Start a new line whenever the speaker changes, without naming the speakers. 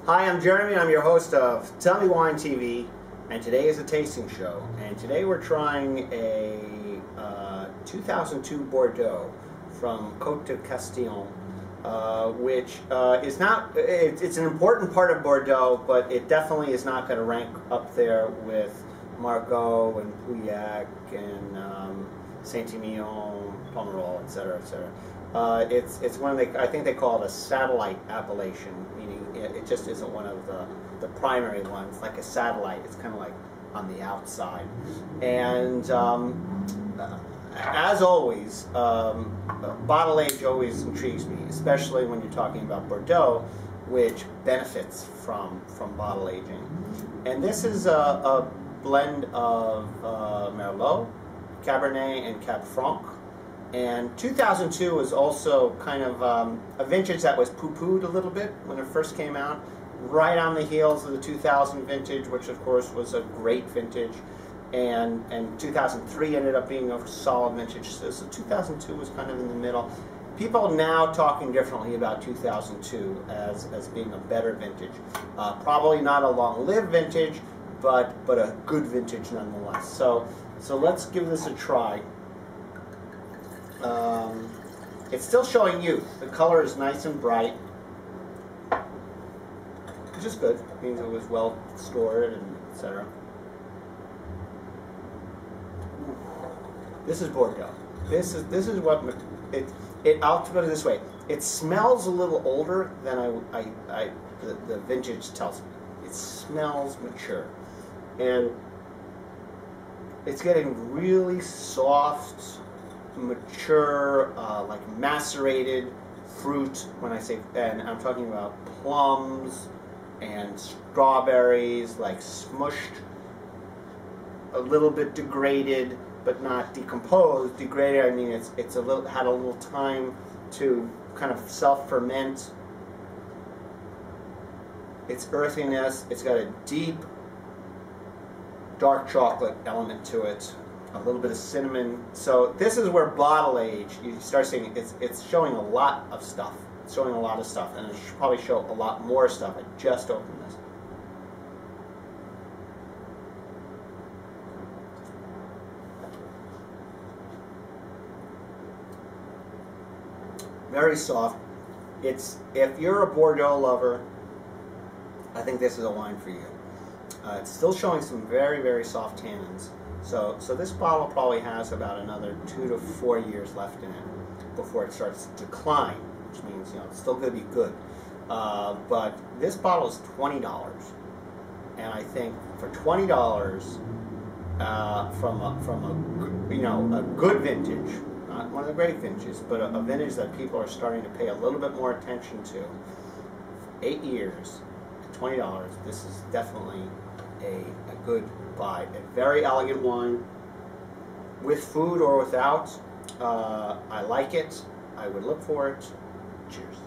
Hi, I'm Jeremy. I'm your host of Tell Me Wine TV, and today is a tasting show. And today we're trying a 2002 Bordeaux from Côte de Castillon, which is not, it's an important part of Bordeaux, but it definitely is not going to rank up there with Margaux and Pauillac and Saint-Emilion, Pomerol, etc., etc. It's one of the, I think they call it a satellite appellation, meaning it just isn't one of the primary ones, like a satellite. It's kind of like on the outside. And as always, bottle age always intrigues me, especially when you're talking about Bordeaux, which benefits from bottle aging. And this is a blend of Merlot, Cabernet, and Cab Franc. And 2002 was also kind of a vintage that was poo-pooed a little bit when it first came out, right on the heels of the 2000 vintage, which of course was a great vintage, and 2003 ended up being a solid vintage. So 2002 was kind of in the middle. People now talking differently about 2002 as being a better vintage. Probably not a long-lived vintage, but a good vintage nonetheless. So let's give this a try. It's still showing youth. The color is nice and bright, which is good. It means it was well stored and etc. This is Bordeaux. This is what I'll put it this way. It smells a little older than the vintage tells me. It smells mature, and it's getting really soft, mature, like macerated fruit. When I say, and I'm talking about plums and strawberries, like smushed, a little bit degraded, but not decomposed. Degraded, I mean it's a little, had a little time to kind of self-ferment. Its earthiness, it's got a deep dark chocolate element to it, a little bit of cinnamon. So this is where bottle age, you start seeing it's showing a lot of stuff. It's showing a lot of stuff, and it should probably show a lot more stuff. I just opened this. Very soft. If you're a Bordeaux lover, I think this is a wine for you. It's still showing some very, very soft tannins. So this bottle probably has about another 2 to 4 years left in it before it starts to decline, which means it's still going to be good. But this bottle is $20, and I think for $20 from a good vintage, not one of the great vintages, but a vintage that people are starting to pay a little bit more attention to, 8 years, $20. This is definitely a good buy. A very elegant wine, with food or without. I like it. I would look for it. Cheers.